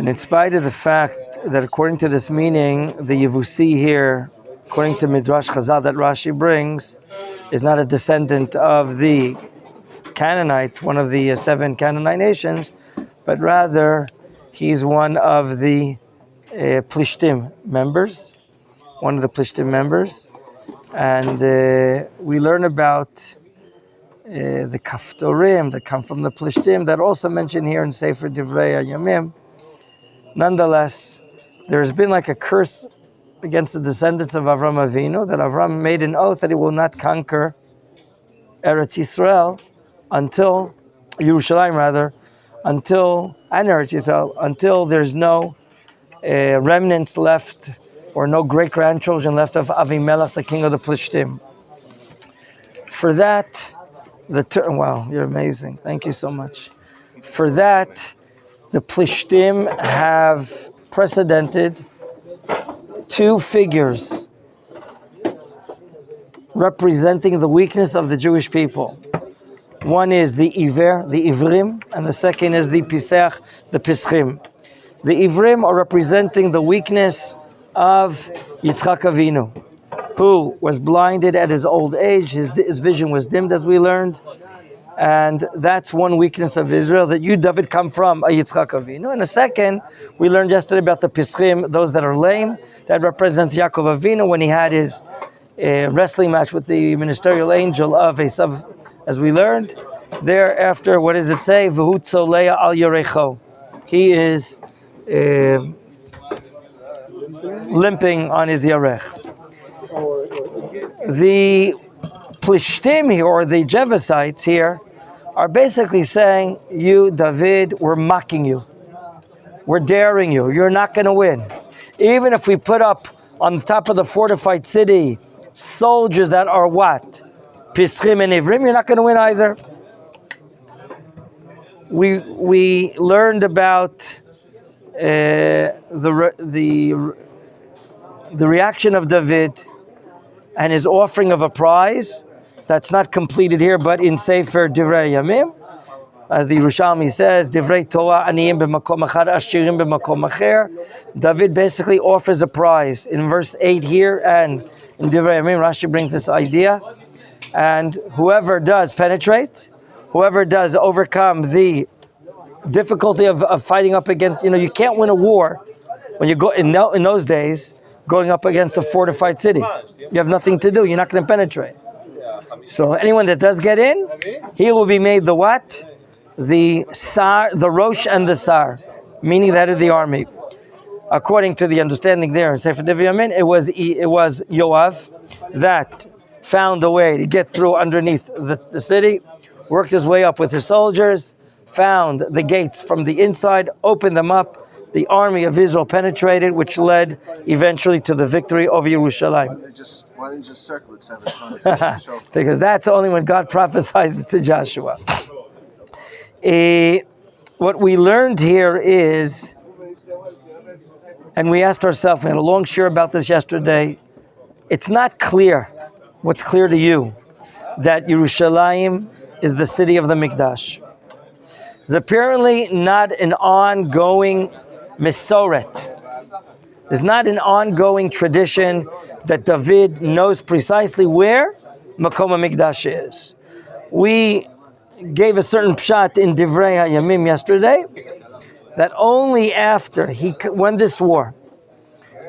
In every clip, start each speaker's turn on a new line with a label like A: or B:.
A: And in spite of the fact that according to this meaning, the Yevusi here, according to Midrash Chazal that Rashi brings, is not a descendant of the Canaanites, one of the 7 Canaanite nations, but rather he's one of the Pilishtim members, one of the Pilishtim members. And we learn about the Kaftorim that come from the Pilishtim that are also mentioned here in Sefer Divrei Yamim. Nonetheless, there's been like a curse against the descendants of Avram Avinu, that Avram made an oath that he will not conquer Eretz Yisrael until, Yerushalaim rather, and Eretz Yisrael, until there's no remnants left or no great-grandchildren left of Avimelech, the king of the Pilishtim. For that, wow, you're amazing. Thank you so much. For that, the Pilishtim have precedented 2 figures representing the weakness of the Jewish people. One is the Iver, the Ivrim, and the second is the Pisach, the Pischim. The Ivrim are representing the weakness of Yitzchak Avinu, who was blinded at his old age. His vision was dimmed, as we learned. And that's one weakness of Israel, that you, David, come from a Yitzchak Avinu. And a second, we learned yesterday about the Pischim, those that are lame. That represents Yaakov Avinu when he had his wrestling match with the ministerial angel of Esav, as we learned. Thereafter, what does it say? V'hu tzolea al yorecho. He is limping on his yarech. The Pilishtim here, or the Jebusites here, are basically saying, you, David, we're mocking you. We're daring you. You're not going to win. Even if we put up on the top of the fortified city soldiers that are what? Pischim and Ivrim, you're not going to win either. We learned about the reaction of David and his offering of a prize. That's not completed here, but in Sefer Divrei Yamim, as the Yerushalmi says, Divrei Torah aniyim b'makom achar, ashirim b'makom acher. David basically offers a prize in verse 8 here, and in Divrei Yamim, Rashi brings this idea. And whoever does penetrate, whoever does overcome the difficulty of fighting up against, you can't win a war when you go in those days going up against a fortified city. You have nothing to do. You're not going to penetrate. So anyone that does get in, he will be made the what? The Sar, the Rosh and the Sar, meaning that of the army. According to the understanding there in Sefer Divrei Yamim, it was Yoav that found a way to get through underneath the city, worked his way up with his soldiers, found the gates from the inside, opened them up. The army of Israel penetrated, which led eventually to the victory over Yerushalaim.
B: Why didn't you just circle it 7 times?
A: Because that's only when God prophesies to Joshua. What we learned here is, and we asked ourselves, we had a long share about this yesterday, it's not clear, what's clear to you, that Yerushalaim is the city of the Mikdash. There's apparently not an ongoing Mesoret. There's not an ongoing tradition that David knows precisely where Makom HaMikdash is. We gave a certain pshat in Divrei HaYamim yesterday, that only after he won this war,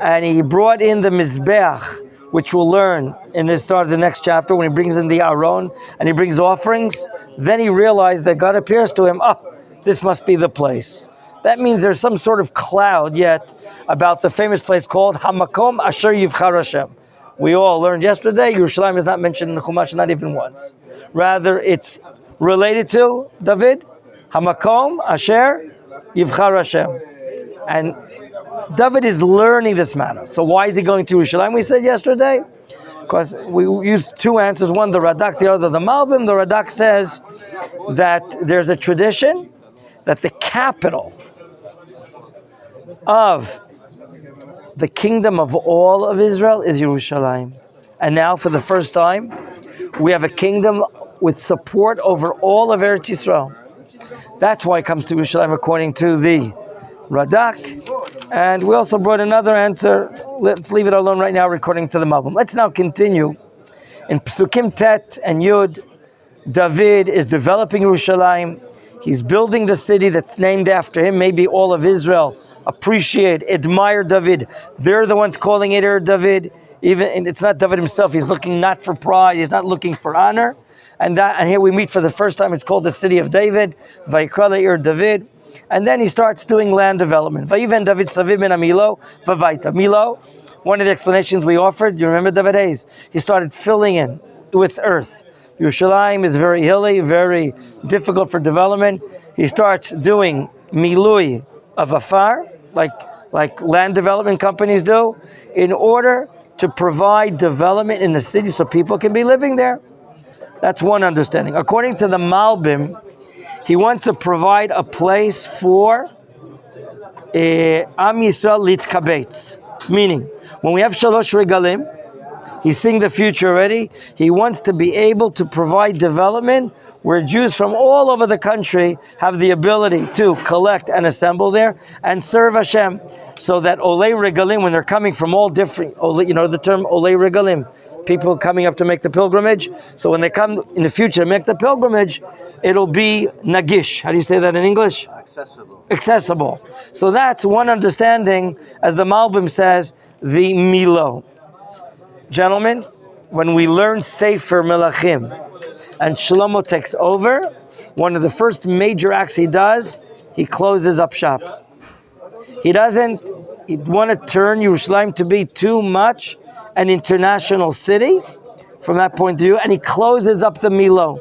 A: and he brought in the Mizbeach, which we'll learn in the start of the next chapter, when he brings in the Aron, and he brings offerings, then he realized that God appears to him, this must be the place. That means there's some sort of cloud yet about the famous place called Hamakom Asher Yivchar Hashem. We all learned yesterday, Yerushalaim is not mentioned in the Chumash, not even once. Rather, it's related to David, Hamakom Asher Yivchar Hashem. And David is learning this matter. So why is he going to Yerushalaim? We said yesterday, because we used 2 answers, one the Radak, the other the Malbim. The Radak says that there's a tradition that the capital of the kingdom of all of Israel is Yerushalaim. And now, for the first time, we have a kingdom with support over all of Eretz Yisrael. That's why it comes to Yerushalaim according to the Radak. And we also brought another answer. Let's leave it alone right now, according to the Malbim. Let's now continue. In Psukim Tet and Yud, David is developing Yerushalaim. He's building the city that's named after him. Maybe all of Israel appreciate, admire David. They're the ones calling it Ir David. And it's not David himself. He's looking not for pride. He's not looking for honor. And here we meet for the first time. It's called the city of David. Vayikra le'ir David. And then he starts doing land development. Vayiven David saviv min Milo v'vayta. Milo, one of the explanations we offered, you remember David Hayes? He started filling in with earth. Yerushalaim is very hilly, very difficult for development. He starts doing milui of afar, like land development companies do, in order to provide development in the city so people can be living there. That's one understanding. According to the Malbim, he wants to provide a place for Am Yisrael litkabetz. Meaning, when we have Shalosh Regalim, he's seeing the future already. He wants to be able to provide development where Jews from all over the country have the ability to collect and assemble there and serve Hashem. So that Olei Regalim, when they're coming from all different, you know the term Olei Regalim, people coming up to make the pilgrimage. So when they come in the future to make the pilgrimage, it'll be nagish. How do you say that in English? Accessible. So that's one understanding, as the Malbim says, the Milo. Gentlemen, when we learn Sefer Menachem and Shlomo takes over, one of the first major acts he does, he closes up shop. He doesn't want to turn Yerushalaim to be too much an international city from that point of view, and he closes up the Milo.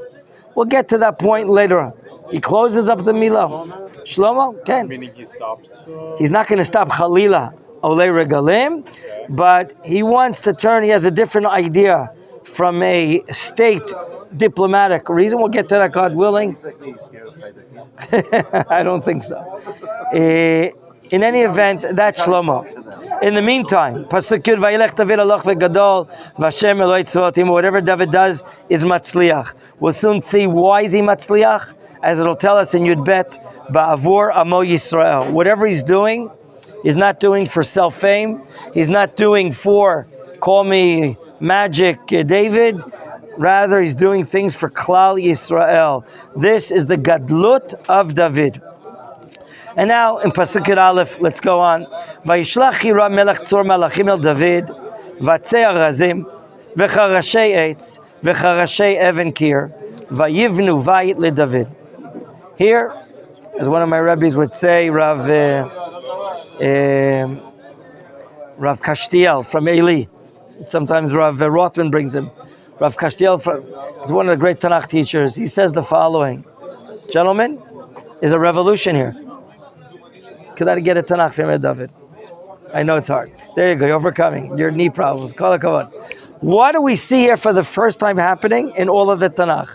A: We'll get to that point later on. He closes up the Milo. Shlomo? Okay.
C: Meaning he stops?
A: He's not going to stop Chalila, Olei Regalim, but he wants to turn, he has a different idea from a state diplomatic reason. We'll get to that, God willing.
B: He's like me, he's scared of Chaydakim.
A: I don't think so. In any event, that's Shlomo. In the meantime, Pasuk Yud, Vayilech David aloch vegadol, Vashem Eloi tzvatim, whatever David does is matzliach. We'll soon see why is he matzliach, as it'll tell us in Yud Bet, Ba'avur Amo Yisrael. Whatever he's doing, he's not doing for self-fame. He's not doing for, call me Magic David. Rather, he's doing things for Klal Yisrael. This is the Gadlut of David. And now in Pasuk Aleph, let's go on. Vayishlach Hira melech tzor malachim el David, vatzei arazim, v'charashei eitz, v'charashei even kir, vayivnu vayit le David. Here, as one of my rabbis would say, Rav Kashtiel from Eli. Sometimes Rav Rothman brings him. Rav Kashtiel is one of the great Tanakh teachers. He says the following: gentlemen, there's a revolution here. Could I get a Tanakh from David? I know it's hard. There you go, you're overcoming your knee problems. Come on. What do we see here for the first time happening in all of the Tanakh?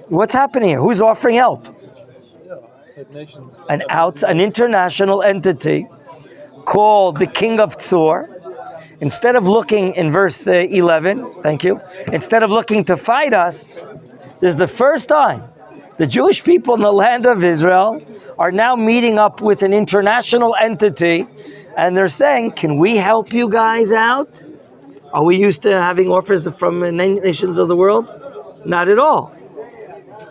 A: What's happening here? Who's offering help? An international entity called the King of Tzor. Instead of looking in verse 11, thank you, instead of looking to fight us, this is the first time the Jewish people in the land of Israel are now meeting up with an international entity, and they're saying, can we help you guys out? Are we used to having offers from nations of the world? Not at all.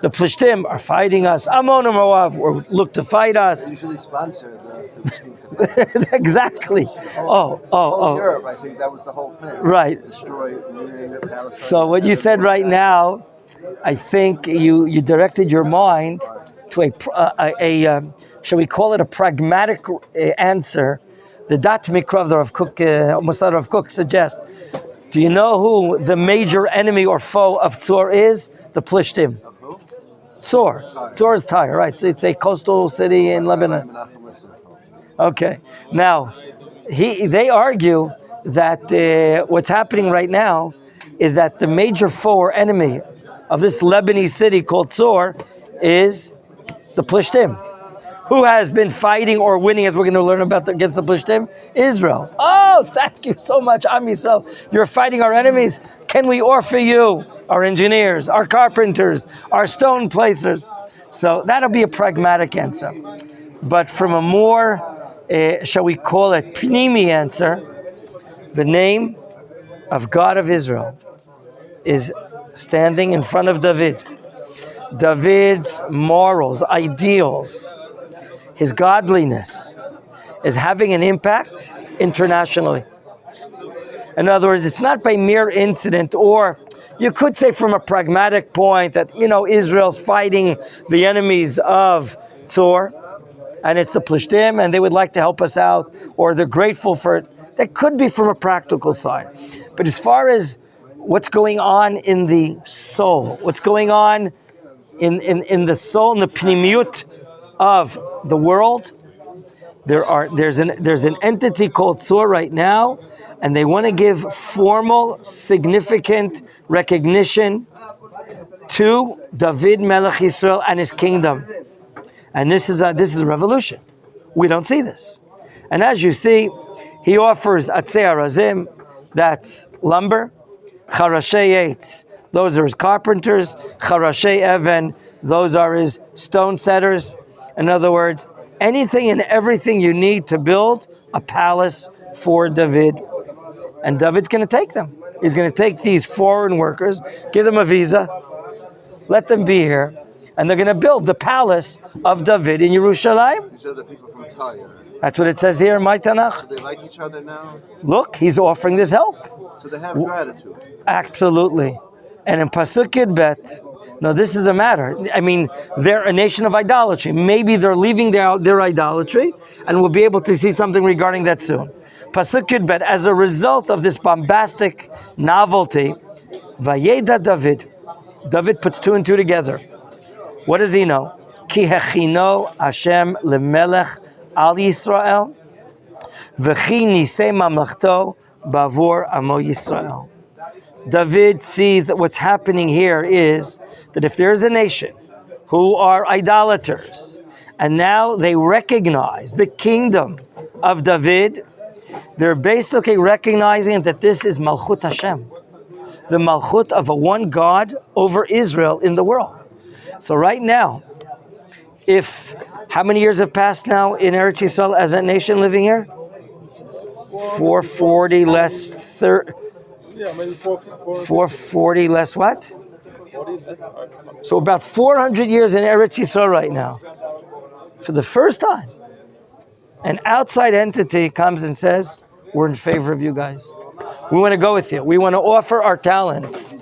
A: The Pilishtim are fighting us. Ammon and Moab look to fight us.
B: They usually sponsor the Pilishtim.
A: Exactly. Oh.
B: Europe, I think that was the whole plan.
A: Right.
B: Destroy Palestine.
A: So what you said right now, I think you directed your mind to a shall we call it a pragmatic answer. The Dat Mikra of the Rav Kook, Musar Rav Kook suggests. Do you know who the major enemy or foe of Tzor is? The Pilishtim. Tzor. Tzor is Tyre, right? So it's a coastal city in Lebanon. Okay. Now, they argue that what's happening right now is that the major foe or enemy of this Lebanese city called Tzor is the Pilishtim. Who has been fighting or winning, as we're going to learn about against the Pilishtim? Israel. Oh, thank you so much, Am Yisrael. You're fighting our enemies. Can we offer you our engineers, our carpenters, our stone placers? So that'll be a pragmatic answer. But from a more, shall we call it, pnimi answer, the name of God of Israel is standing in front of David. David's morals, ideals, his godliness is having an impact internationally. In other words, it's not by mere incident, or you could say from a pragmatic point that, Israel's fighting the enemies of Tzor, and it's the Pilishtim, and they would like to help us out, or they're grateful for it. That could be from a practical side. But as far as what's going on in the soul, what's going on in the soul, in the pnimiut of the world, there's an entity called Tzor right now, and they want to give formal, significant recognition to David Melech Yisrael and his kingdom. And this is a revolution. We don't see this. And as you see, he offers Atzei Arazim, that's lumber, Charashei Eitz, those are his carpenters, Charashei Even, those are his stone setters. In other words, anything and everything you need to build a palace for David. And David's going to take them. He's going to take these foreign workers, give them a visa, let them be here, and they're going to build the palace of David in Yerushalaim.
B: These are the people from Tyre.
A: That's what it says here in my Tanakh.
B: Do they like each other now?
A: Look, he's offering this help.
B: So they have gratitude.
A: Absolutely. And in Pasuk Yud Bet, no, this is a matter. I mean, they're a nation of idolatry. Maybe they're leaving their idolatry, and we'll be able to see something regarding that soon. Pasuk Yud Bet, as a result of this bombastic novelty, Vayeda David puts two and two together. What does he know? Ki hechino Hashem lemelech al Yisrael, v'chi nisei mamlachto bavur amo Yisrael. David sees that what's happening here is that if there's a nation who are idolaters, and now they recognize the kingdom of David, they're basically recognizing that this is Malchut Hashem, the Malchut of a one God over Israel in the world. So right now, how many years have passed now in Eretz Yisrael as a nation living here? 440 less 440 less what? So about 400 years in Eretz Yisrael right now. For the first time, an outside entity comes and says, we're in favor of you guys. We want to go with you. We want to offer our talents.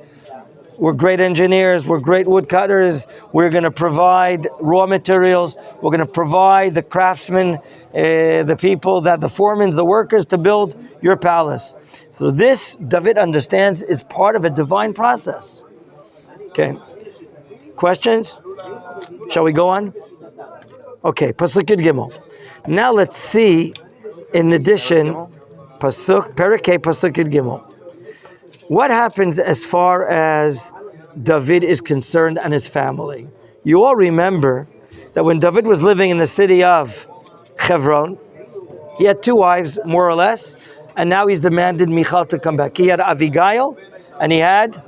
A: We're great engineers. We're great woodcutters. We're going to provide raw materials. We're going to provide the craftsmen, the people, the foremen, the workers to build your palace. So this, David understands, is part of a divine process. Okay. Questions? Shall we go on? Okay. Pasuk Yud Gimel. Now let's see, in addition, Perikei Pasuk Yud Gimel. What happens as far as David is concerned and his family? You all remember that when David was living in the city of Hebron, he had two wives, more or less, and now he's demanded Michal to come back. He had Abigail, and he had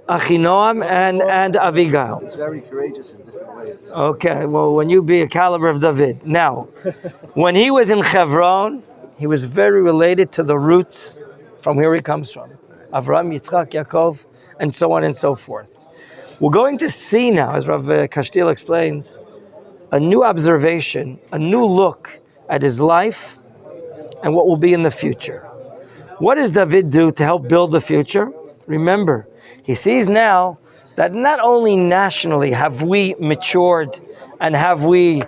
A: Achinoam and Abigail.
B: He's very courageous in different ways.
A: Okay, well, when you be a caliber of David. Now, when he was in Hebron, he was very related to the roots from where he comes from. Avraham, Yitzchak, Yaakov, and so on and so forth. We're going to see now, as Rav Kastil explains, a new observation, a new look at his life and what will be in the future. What does David do to help build the future? Remember, he sees now that not only nationally have we matured and have we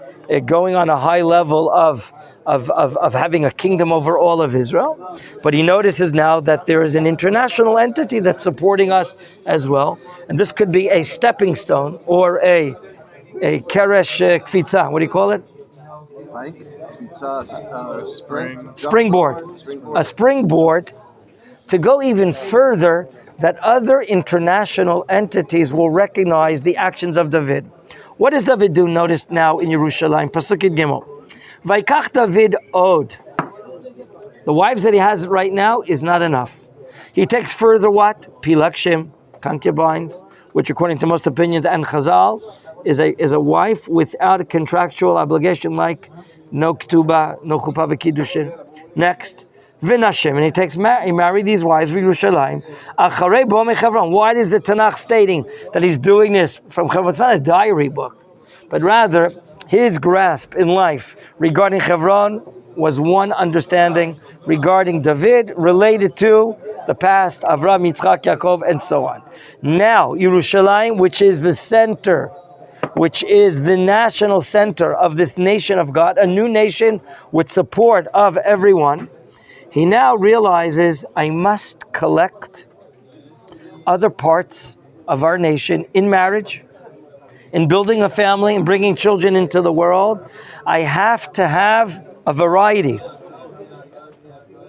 A: going on a high level of having a kingdom over all of Israel, but he notices now that there is an international entity that's supporting us as well. And this could be a stepping stone or a keresh kfitza. What do you call it?
B: Like
A: Springboard. A springboard to go even further, that other international entities will recognize the actions of David. What does David do? Notice now in Yerushalaim, Pasuk Yud Gimel. Vaikach David od. The wives that he has right now is not enough. He takes further what? Pilishtim, concubines, which according to most opinions and Chazal, is a wife without a contractual obligation like no ketubah, no chuppah v'kiddushin. Next, Menachem, and he married these wives with Yerushalaim. Acharei bo mechevron. Why is the Tanakh stating that he's doing this from Chevron? It's not a diary book, but rather his grasp in life regarding Chevron was one understanding regarding David related to the past, Avraham, Yitzchak, Yaakov, and so on. Now, Yerushalaim, which is the center, which is the national center of this nation of God, a new nation with support of everyone, he now realizes, I must collect other parts of our nation in marriage, in building a family, and bringing children into the world. I have to have a variety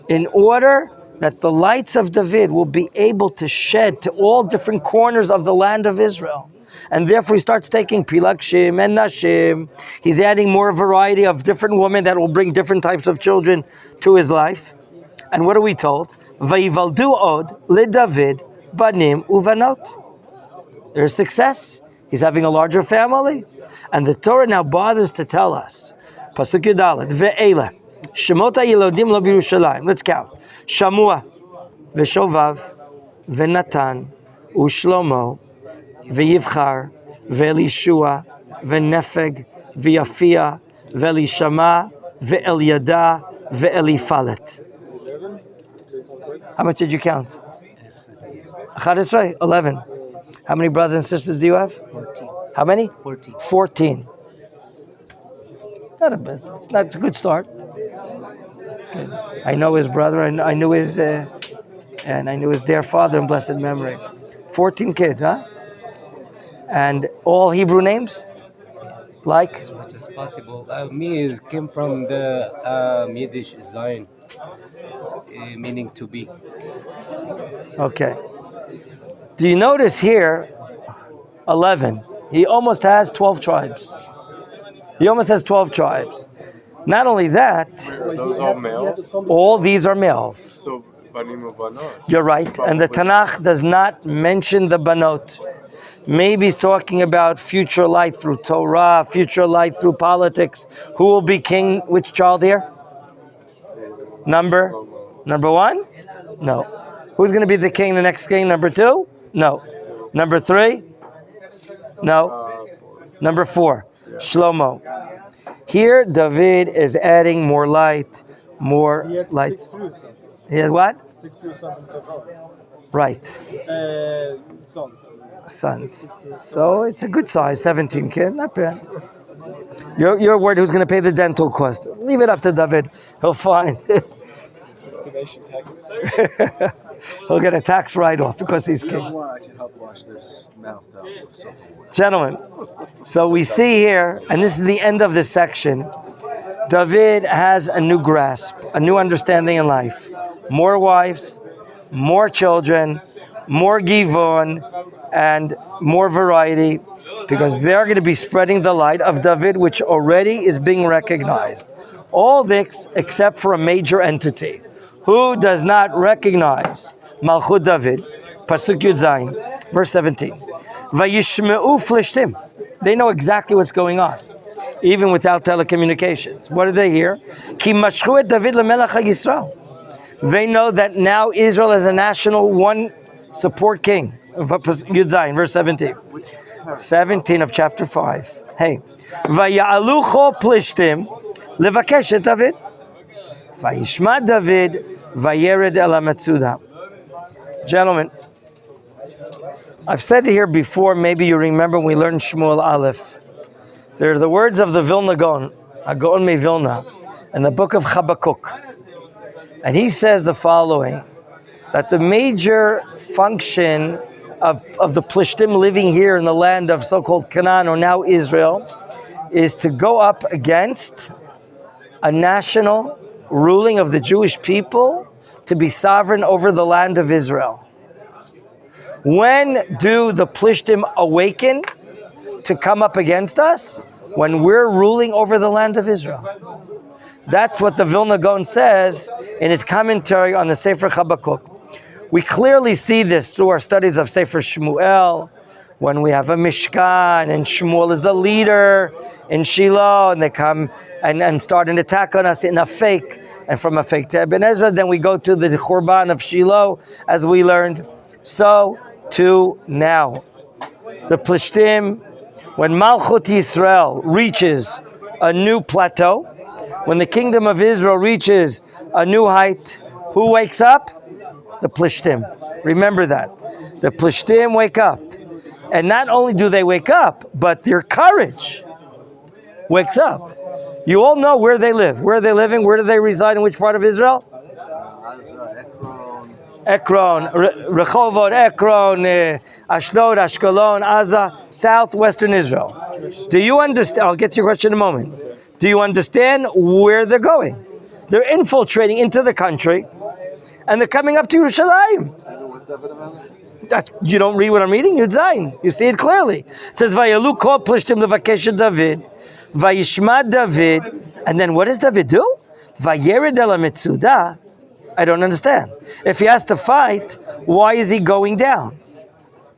A: in order that the lights of David will be able to shed to all different corners of the land of Israel. And therefore he starts taking Pilishtim and Nashim. He's adding more variety of different women that will bring different types of children to his life. And what are we told? Vayivaldu od leDavid banim uvanot. There's success. He's having a larger family. And the Torah now bothers to tell us, Pasuk Yudalet, ve'ela, shemot ha'yilodim lo b'Yerushalayim. Let's count. Shamua, ve'shovav, ve'natan, u'shlomo, ve'yivchar, ve'elishua, ve'nefeg, ve'yafia, ve'elishama, ve'elyada, ve'elifalet. How much did you count? 11. How many brothers and sisters do you have?
C: 14.
A: How many?
C: 14.
A: 14. Not a bad. It's a good start. I know his brother. I knew his, and I knew his dear father in blessed memory. 14 kids, huh? And all Hebrew names, like
C: As much as possible. Me came from the Yiddish Zion, meaning to be.
A: Okay. Do you notice here, 11? He almost has 12 tribes. He almost has 12 tribes. Not only that,
D: Are those all males?
A: all these are males.
D: So, banim ubanot.
A: You're right. And the Tanakh does not mention the banot. Maybe he's talking about future light through Torah, future light through politics. Who will be king? Which child here? Number 1? No. Who's going to be the king, the next king? Number 2? No. Number 3? No. Number 4? Shlomo. Here, David is adding more light, more lights. He had what?
E: 6 pure sons and Kavod.
A: Right. Sons. So it's a good size, 17 kid, not bad. You're worried who's going to pay the dental cost. Leave it up to David. He'll find.
E: Donation taxes.
A: He'll get a tax write-off because he's king.
B: I can help wash this mouth out with soap and water.
A: Gentlemen, so we see here, and this is the end of this section, David has a new grasp, a new understanding in life. More wives, more children, more givon, and more variety, because they're going to be spreading the light of David, which already is being recognized. All this except for a major entity. Who does not recognize Malchut David? Pasuk Yud Zayin, verse 17. Vayishmeu Pilishtim. They know exactly what's going on, even without telecommunications. What do they hear? Ki mashchu et David lemelech Yisrael. They know that now Israel is a national one support king. Yud Zayin, verse 17. 17 of chapter 5. Hey. Vaya'alucho Pilishtim levakesh et David. Vayishma David vayered el hametzuda. Gentlemen, I've said it here before, maybe you remember when we learned Shmuel Aleph. They're the words of the Vilna Gaon, Gaon me Vilna, in the book of Habakkuk. And he says the following, that the major function of the Pilishtim living here in the land of so-called Canaan, or now Israel, is to go up against a national ruling of the Jewish people to be sovereign over the land of Israel. When do the Pilishtim awaken to come up against us? When we're ruling over the land of Israel. That's what the Vilna Gaon says in his commentary on the Sefer Habakkuk. We clearly see this through our studies of Sefer Shmuel, when we have a Mishkan and Shmuel is the leader in Shiloh, and they come and start an attack on us in a fake, and from a fake to Ibn Ezra, then we go to the Khurban of Shiloh, as we learned. So, to now. The Pilishtim, when Malchut Yisrael reaches a new plateau, when the kingdom of Israel reaches a new height, who wakes up? The Pilishtim. Remember that. The Pilishtim wake up. And not only do they wake up, but their courage wakes up. You all know where they live. Where are they living? Where do they reside? In which part of Israel? Ekron, Rehovot, Ekron, Ashdod, Ashkelon, Aza, southwestern Israel. Do you understand? I'll get to your question in a moment. Do you understand where they're going? They're infiltrating into the country, and they're coming up to Yerushalaim. You don't read what I'm reading? Yud Zayin. You see it clearly. It says, Vayalu kol Pilishtim levakesh David, Vayishma David, and then what does David do? Vayered el ha-mitzudah. I don't understand. If he has to fight, why is he going down?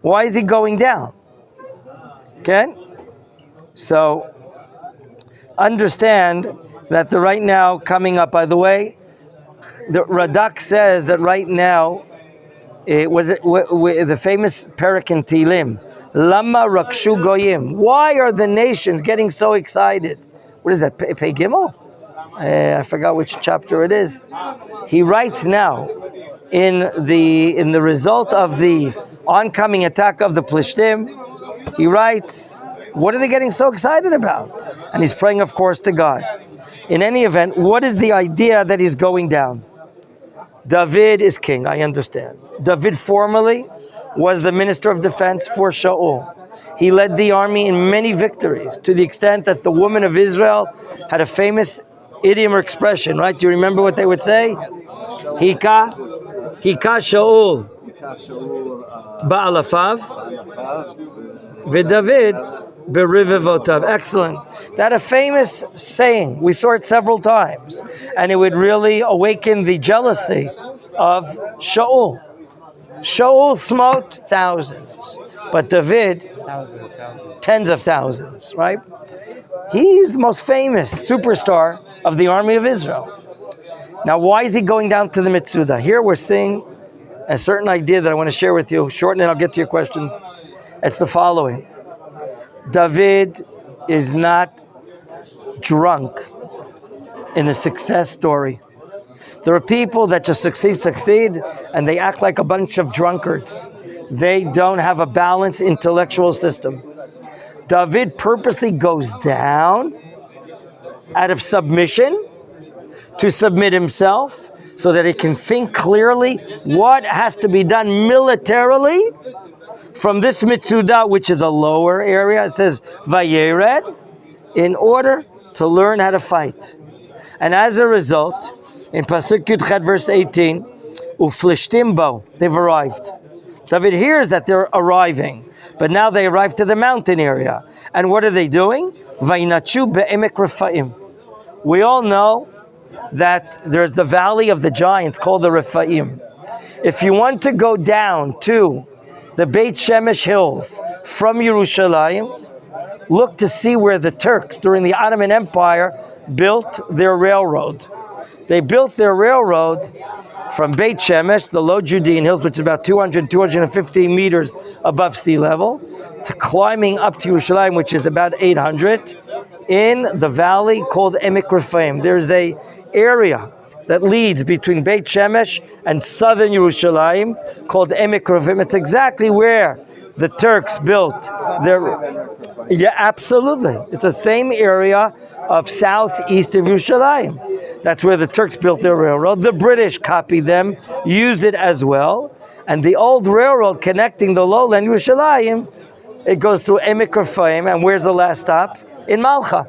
A: Why is he going down? Okay? So, understand that right now, coming up, by the way, the Radak says that right now, the famous Perek in Tilim, Lama Rakshu Goyim. Why are the nations getting so excited? What is that, Pei Gimel? I forgot which chapter it is. He writes now, in the result of the oncoming attack of the Pilishtim, he writes, what are they getting so excited about? And he's praying, of course, to God. In any event, what is the idea that he's going down? David is king, I understand. David formerly was the minister of defense for Shaul. He led the army in many victories, to the extent that the women of Israel had a famous idiom or expression, right? Do you remember what they would say? Hika Shaul Ba'alafav V'David B'Rivevotav. Excellent. That a famous saying. We saw it several times. And it would really awaken the jealousy of Shaul. Shaul smote thousands, but David, tens of thousands, right? He's the most famous superstar of the army of Israel. Now, why is he going down to the Mitzudah? Here we're seeing a certain idea that I want to share with you. Short, and then I'll get to your question. It's the following. David is not drunk in the success story. There are people that just succeed, and they act like a bunch of drunkards. They don't have a balanced intellectual system. David purposely goes down out of submission to submit himself so that he can think clearly what has to be done militarily from this Mitzudah, which is a lower area. It says Vayered, in order to learn how to fight. And as a result, in Pasuk Yud Chet verse 18, Uflishtim bo, they've arrived. David hears that they're arriving, but now they arrive to the mountain area. And what are they doing? Vainachu be'emek Refaim. We all know that there's the valley of the giants called the Refaim. If you want to go down to the Beit Shemesh hills from Yerushalaim, look to see where the Turks during the Ottoman Empire built their railroad. They built their railroad from Beit Shemesh, the low Judean hills, which is about 250 meters above sea level, to climbing up to Yerushalaim, which is about 800, in the valley called Emek Refaim. There's a area that leads between Beit Shemesh and southern Yerushalaim called Emek Refaim. It's exactly where the Turks built their... Yeah, absolutely. It's the same area of southeast of Yerushalaim. That's where the Turks built their railroad. The British copied them, used it as well. And the old railroad connecting the lowland Yerushalayim, it goes through Emek Refaim, and where's the last stop? In Malcha.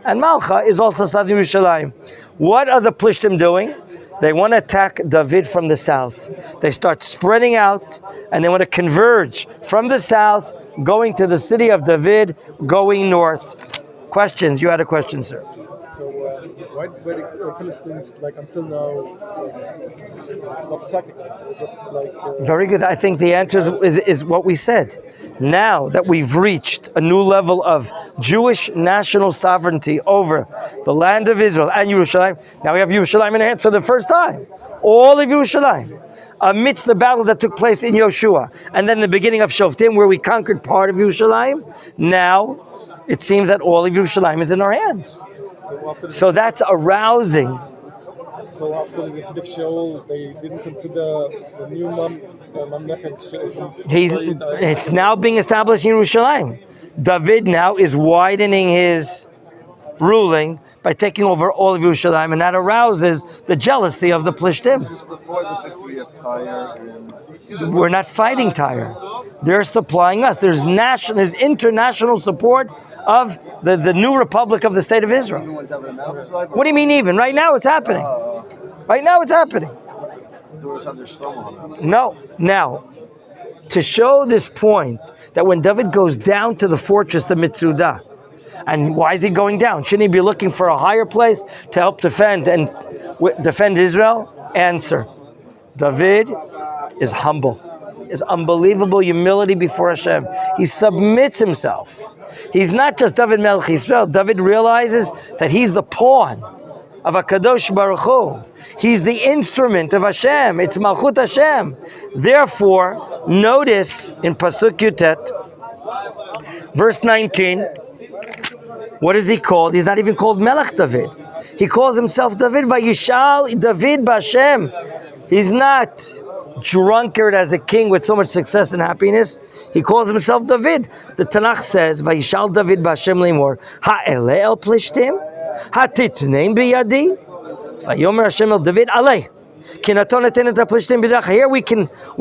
A: And Malcha is also southern Yerushalayim. What are the Pilishtim doing? They want to attack David from the south. They start spreading out, and they want to converge from the south, going to the city of David, going north. Questions? You had a question, sir.
E: So why were the Philistines like until now not attacking? They're just like
A: Very good. I think the answer is what we said. Now that we've reached a new level of Jewish national sovereignty over the land of Israel and Yerushalaim, now we have Yerushalaim in our hands for the first time. All of Yerushalaim. Amidst the battle that took place in Yoshua, and then the beginning of Shoftim, where we conquered part of Yerushalaim, now it seems that all of Yerushalaim is in our hands. So that's arousing.
E: So after the defeat of Shaul, they didn't consider the new Menachem.
A: It's now being established in Yerushalaim. David now is widening his ruling by taking over all of Yerushalaim, and that arouses the jealousy of the Pilishtim.
B: This is before the victory of Tyre. And
A: We're not fighting Tyre. They're supplying us. There's international support of the new republic of the state of Israel.
B: even when David and Melch was alive.
A: What do you mean even? Right now it's happening. Right now it's happening.
B: There was under Shlomo.
A: No. Now, to show this point, that when David goes down to the fortress, the Mitzudah, and why is he going down? Shouldn't he be looking for a higher place to help defend Israel? Answer: David is humble. Is unbelievable humility before Hashem. He submits himself. He's not just David Melech Yisrael. David realizes that he's the pawn of HaKadosh Baruch Hu. He's the instrument of Hashem. It's Malchut Hashem. Therefore, notice in Pasuk Yutet, verse 19, what is he called? He's not even called Melech David. He calls himself David. Vayishal David B'Hashem. He's not drunkard as a king with so much success and happiness. He calls himself David. The Tanakh says, Vayishal David B'Hashem limor, ha'ele el Pilishtim, ha'titneim biyadi, vayomer Hashem el David, alei. Here we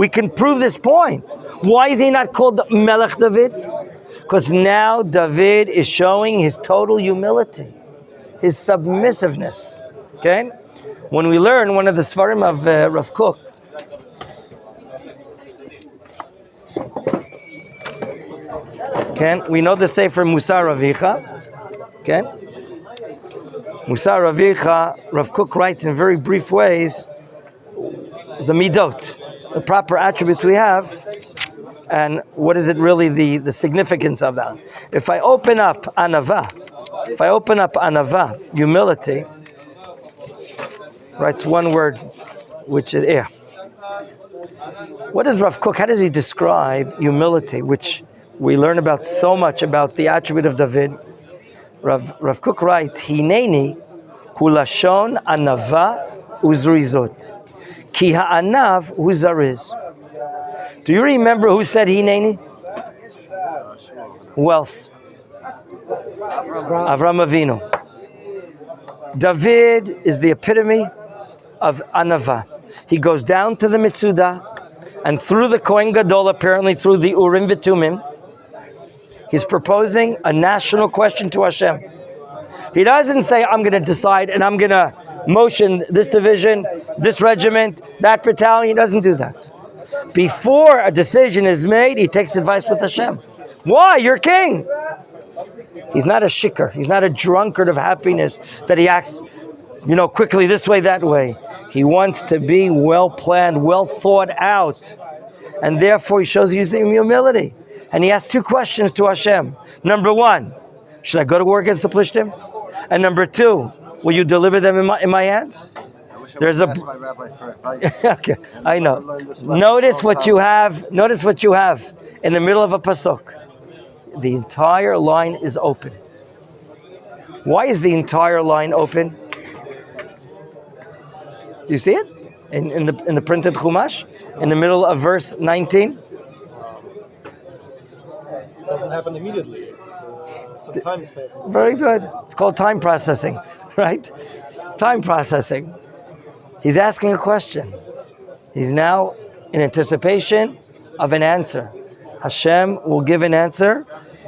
A: can prove this point. Why is he not called Melech David? Because now David is showing his total humility, his submissiveness. Okay? When we learn one of the Sefarim of Rav Kook, okay? We know the Sefer Musar Avicha. Okay? Musar Avicha, Rav Kook writes in very brief ways the midot, the proper attributes we have, and what is it really the significance of that. If I open up anava, humility, writes one word, which is air. What is Rav Kook? How does he describe humility, which we learn about so much about the attribute of David? Rav Kook writes, Hineni hu lashon anava uzrizot. Ki ha'anav hu zariz. Do you remember who said Hineni? Wealth. Avram Avinu. David is the epitome of anava. He goes down to the Mitzudah, and through the Kohen Gadol, apparently through the Urim V'Tumim, he's proposing a national question to Hashem. He doesn't say, I'm going to decide and I'm going to motion this division, this regiment, that battalion. He doesn't do that. Before a decision is made, he takes advice with Hashem. Why? You're king. He's not a shikar. He's not a drunkard of happiness that he acts, quickly this way, that way. He wants to be well planned, well thought out. And therefore he shows his humility. And he asks two questions to Hashem. Number one, should I go to war against the Pilishtim? And number two, will you deliver them in my hands? There's
B: Ask my rabbi for advice.
A: Okay, I know. Notice what you have in the middle of a pasuk. The entire line is open. Why is the entire line open? Do you see it? In the printed Chumash? In the middle of verse 19?
E: it doesn't happen immediately. It's some time is passing.
A: Very good. It's called time processing, right? Time processing. He's asking a question. He's now in anticipation of an answer. Hashem will give an answer.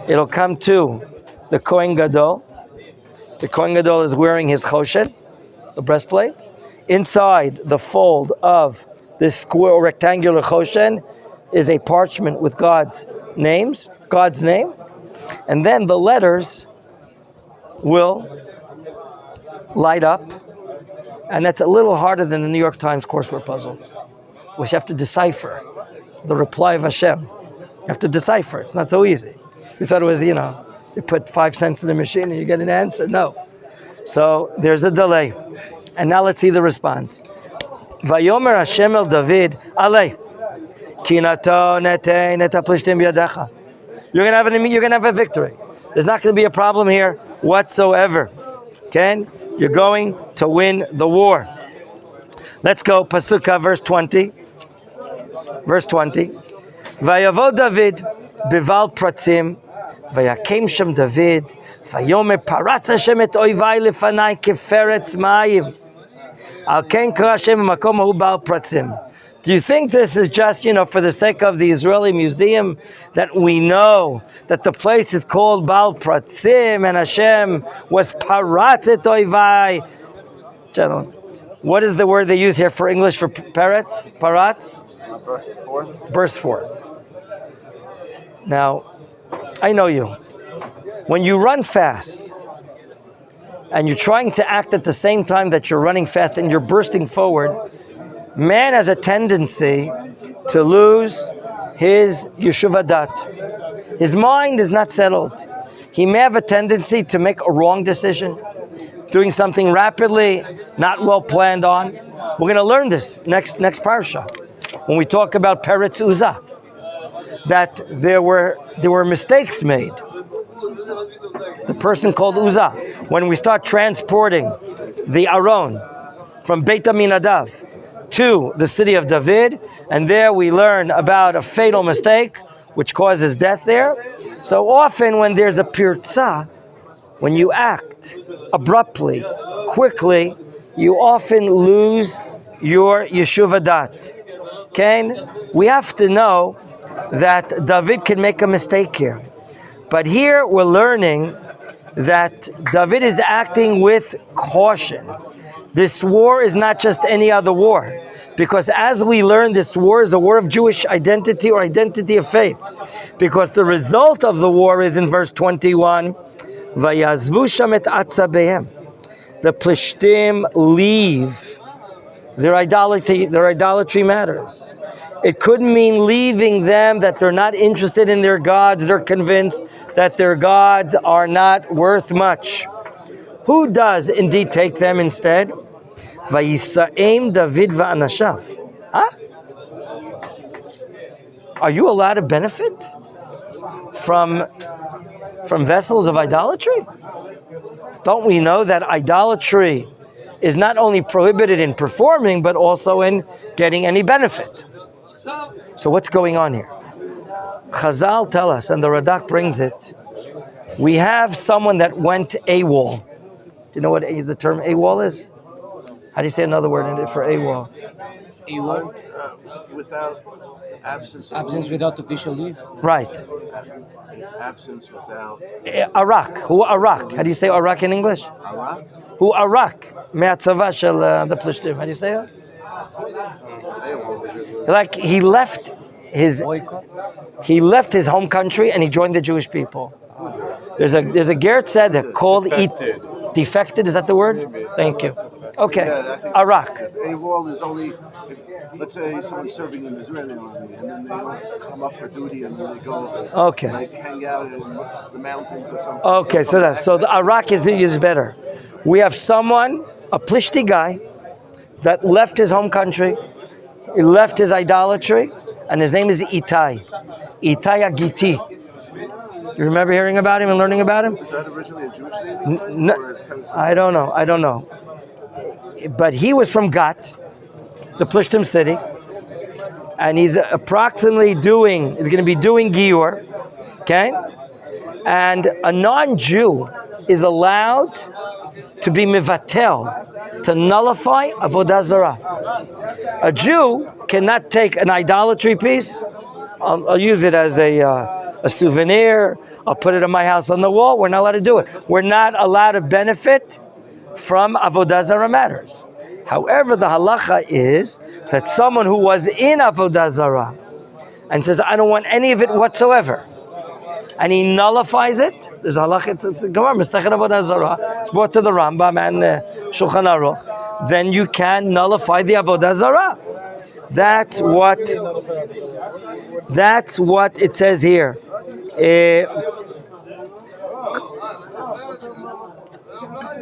A: It'll come to the Kohen Gadol. The Kohen Gadol is wearing his choshen, the breastplate. Inside the fold of this square or rectangular choshen is a parchment with God's name. And then the letters will light up, and that's a little harder than the New York Times crossword puzzle, which you have to decipher the reply of Hashem. You have to decipher. It's not so easy. You thought it was, you put 5 cents in the machine and you get an answer. No. So there's a delay. And now let's see the response. Vayomer Hashem el David, Alei, kinato netein et Pilishtim biyadecha. You're gonna have a victory. There's not going to be a problem here whatsoever. Okay? You're going to win the war. Let's go. Pasukah, verse 20. Verse 20. Vayavo David bival pratzim, vayakem shem David, vayomer paratz Hashem et oivai lefanai keferetz mayim. Al ken kara Hashem b'makom hahu bal pratzim. Do you think this is just, for the sake of the Israeli museum, that we know that the place is called Baal Pratzim and Hashem was Paratz et Oivai? Gentlemen, what is the word they use here for English for parrots? Paratz?
B: Burst forth.
A: Burst forth. Now, I know you. When you run fast and you're trying to act at the same time that you're running fast and you're bursting forward, man has a tendency to lose his yeshuv hadat. His mind is not settled. He may have a tendency to make a wrong decision, doing something rapidly, not well planned on. We're going to learn this next parsha when we talk about Peretz Uzzah, that there were mistakes made. The person called Uzzah, when we start transporting the Aron from Beit Aminadav to the city of David, and there we learn about a fatal mistake which causes death there. So often when there's a pirza, when you act abruptly, quickly, you often lose your yeshuv hadat. Okay? We have to know that David can make a mistake here. But here we're learning that David is acting with caution. This war is not just any other war, because as we learn, this war is a war of Jewish identity or identity of faith, because the result of the war is in verse 21, Vayazvu sham et atzabehem. The Pilishtim leave. Their idolatry matters. It could mean leaving them, that they're not interested in their gods. They're convinced that their gods are not worth much. Who does indeed take them instead? Vayisa'im David va'anashav. Huh? Are you allowed to benefit from vessels of idolatry? Don't we know that idolatry is not only prohibited in performing, but also in getting any benefit? So what's going on here? Chazal tell us, and the Radak brings it, we have someone that went AWOL. Do you know what the term AWOL is? How do you say another word in it for AWOL?
C: AWOL?
B: Without absence.
C: Absence without official leave.
B: Right. Absence without.
A: Arak. Who Arak? How do you say Arak in English?
B: Arak?
A: Who Arak? Me'atzava shel the Pilishtim. How do you say it? Like he left his home country and he joined the Jewish people. There's a Ger Tzedek called defected. Is that the word?
D: Maybe.
A: Thank you. Okay,
B: Yeah,
A: Arak.
B: AWOL is only, let's say someone's serving in the Israeli army and then they don't come up for duty and then they go
A: Okay.
B: like hang out in the mountains or something.
A: Okay, so the Arak is better. We have someone, a Plishti guy, that left his home country, he left his idolatry, and his name is Itai Agiti. You remember hearing about him and learning about him?
B: Is that originally a Jewish name?
A: I don't know. But he was from Gat, the Pilishtim city, and he's approximately going to be doing Gior, okay? And a non-Jew is allowed to be mivatel, to nullify avodah zarah. A Jew cannot take an idolatry piece. I'll use it as a souvenir. I'll put it in my house on the wall. We're not allowed to do it. We're not allowed to benefit from avodah zarah matters. However, the halacha is that someone who was in avodah zarah and says, I don't want any of it whatsoever, and he nullifies it. There's a halach, it's Gemara, Masechet Avodah Zarah. It's brought to the Rambam and Shulchan Aruch. Then you can nullify the Avodah Zarah. That's what it says here.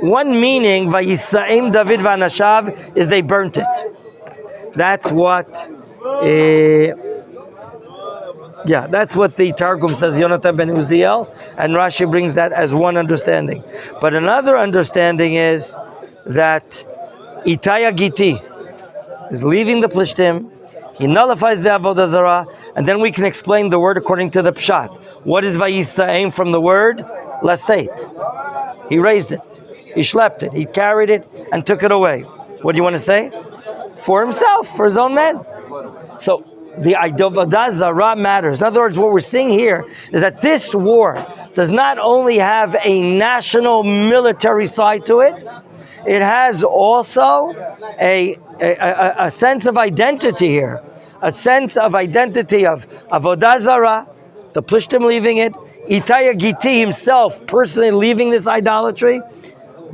A: One meaning, Vayisa'im David v'anashav, is they burnt it. That's what. That's what the Targum says, Yonatan ben Uziel, and Rashi brings that as one understanding. But another understanding is that Itaya Giti is leaving the Pilishtim, he nullifies the Avodah Zarah, and then we can explain the word according to the Pshat. What is Vayisa'im from the word? Laseit. He raised it, he schlepped it, he carried it, and took it away. What do you want to say? For himself, for his own men. So, the Avodah Zarah matters. In other words, what we're seeing here is that this war does not only have a national military side to it, it has also a sense of identity here. A sense of identity of Avodah Zarah, the Pilishtim leaving it, Itaya Giti himself personally leaving this idolatry,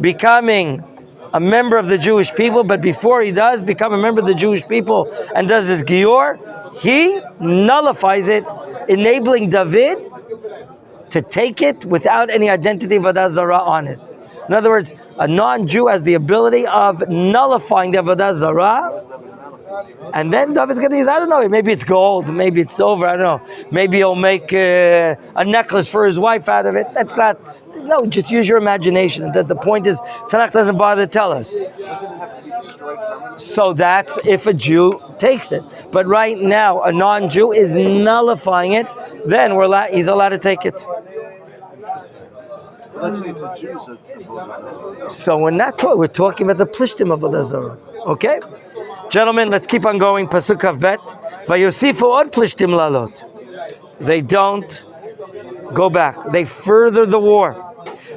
A: becoming a member of the Jewish people, but before he does become a member of the Jewish people and does his Gior, he nullifies it, enabling David to take it without any identity of Avodah Zarah on it. In other words, a non-Jew has the ability of nullifying the Avodah Zarah, and then David's going to use, I don't know, maybe it's gold, maybe it's silver, I don't know. Maybe he'll make a necklace for his wife out of it. That's not, no, just use your imagination. The point is, Tanakh doesn't bother to tell us. So that's if a Jew takes it. But right now, a non-Jew is nullifying it, then he's allowed to take it.
B: Let's say it's a Jew's Avodah Zarah.
A: So we're not talking, we're talking about the Pilishtim of Avodah Zarah. Okay? Gentlemen, let's keep on going. Pasuk Kav Bet. Vayosifu od Pilishtim lalot. They don't go back. They further the war.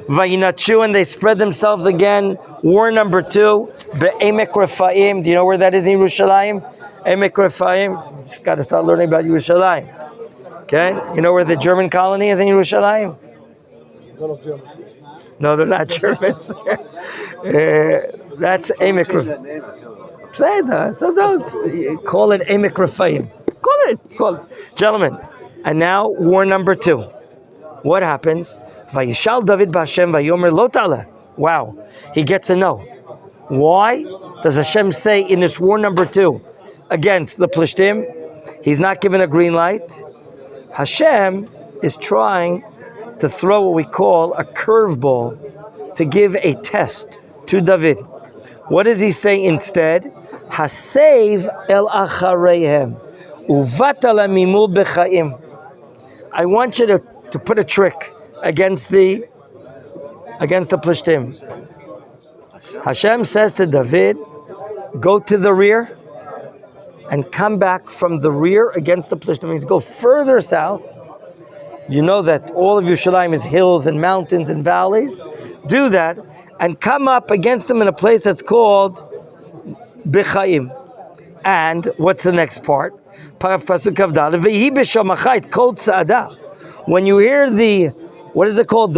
A: Vayinachu, and they spread themselves again. War number 2. Be'emek Rephaim. Do you know where that is in Yerushalaim? Emek Rephaim. Just got to start learning about Yerushalaim. Okay? You know where the German colony is in Yerushalaim? No, they're not Germans. That's Emek Rephaim. Say that. So don't call it Emek Rephaim. Call it. Gentlemen, and now war number 2. What happens? Vayishal David b'Hashem vayomer lo ta'aleh. Wow, he gets a no. Why does Hashem say in this war number 2 against the Pilishtim, he's not given a green light? Hashem is trying to throw what we call a curveball to give a test to David. What does he say instead? Hasev el achareihem uvata lamimul bechaim. I want you to put a trick against the Pilishtim. Hashem says to David, go to the rear and come back from the rear against the Pilishtim. Means go further south. You know that all of Yerushalaim is hills and mountains and valleys. Do that and come up against them in a place that's called Bechaim. And what's the next part? When you hear the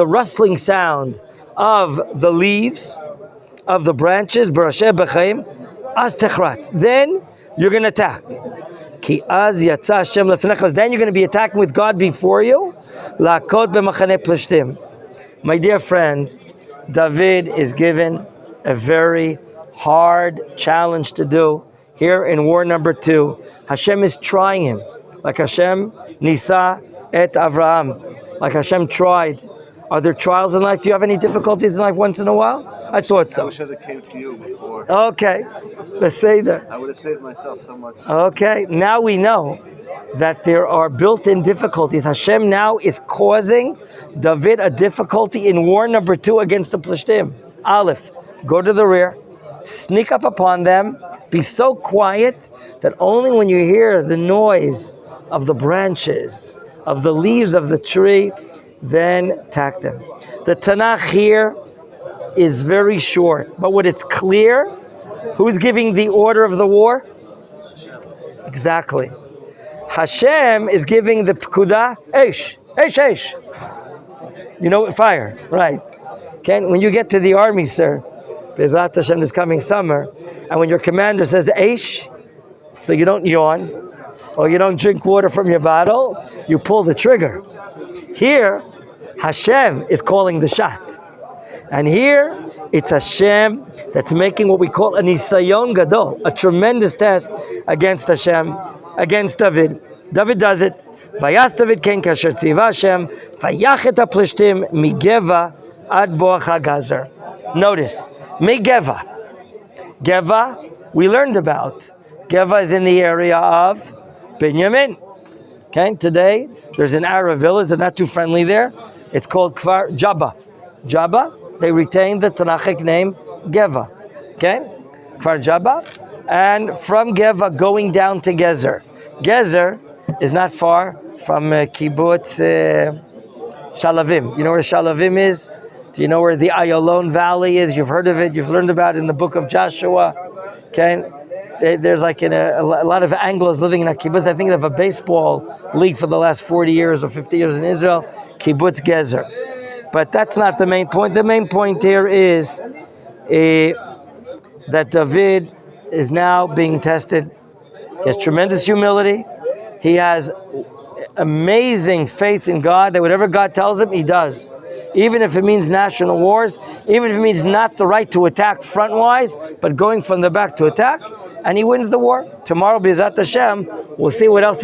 A: rustling sound of the leaves, of the branches, then you're going to attack. Then you're going to be attacking with God before you. My dear friends, David is given a very hard challenge to do here in war number 2. Hashem is trying him, like Hashem Nisa et Avraham, like Hashem tried. Are there trials in life? Do you have any difficulties in life once in a while? I thought so.
B: I wish I had came to you before.
A: Okay, let's say that.
B: I would have saved myself so much.
A: Okay, now we know that there are built-in difficulties. Hashem now is causing David a difficulty in war number 2 against the Pilishtim. Aleph, go to the rear, sneak up upon them, be so quiet that only when you hear the noise of the branches, of the leaves of the tree, then attack them. The Tanakh here is very short, but when it's clear, who's giving the order of the war? Exactly. Hashem is giving the Pekudah Eish. Eish. You know, fire, right. Okay, when you get to the army, sir, Bezat Hashem this coming summer, and when your commander says Eish, so you don't yawn, or you don't drink water from your bottle, you pull the trigger. Here, Hashem is calling the shot. And here, it's Hashem that's making what we call a nisayon gadol, a tremendous test against Hashem, against David. David does it. Vayas David ken kasher tziva Hashem, vayachet ha-Pilishtim migeva ad boach ha-gazer. Notice, migeva. Geva, we learned about. Geva is in the area of Binyamin. Okay, today, there's an Arab village, they're not too friendly there. It's called Kfar Jabba. Jabba, they retain the Tanakhic name Geva. Okay? Kfar Jabba. And from Geva going down to Gezer. Gezer is not far from Kibbutz Shalavim. You know where Shalavim is? Do you know where the Ayalon Valley is? You've heard of it. You've learned about it in the book of Joshua. Okay? There's like a lot of Anglos living in a kibbutz. I think they have a baseball league for the last 40 years or 50 years in Israel. Kibbutz Gezer. But that's not the main point. The main point here is that David is now being tested. He has tremendous humility. He has amazing faith in God, that whatever God tells him, he does. Even if it means national wars, even if it means not the right to attack front-wise, but going from the back to attack, and he wins the war. Tomorrow, B'ezrat Hashem, we'll see what else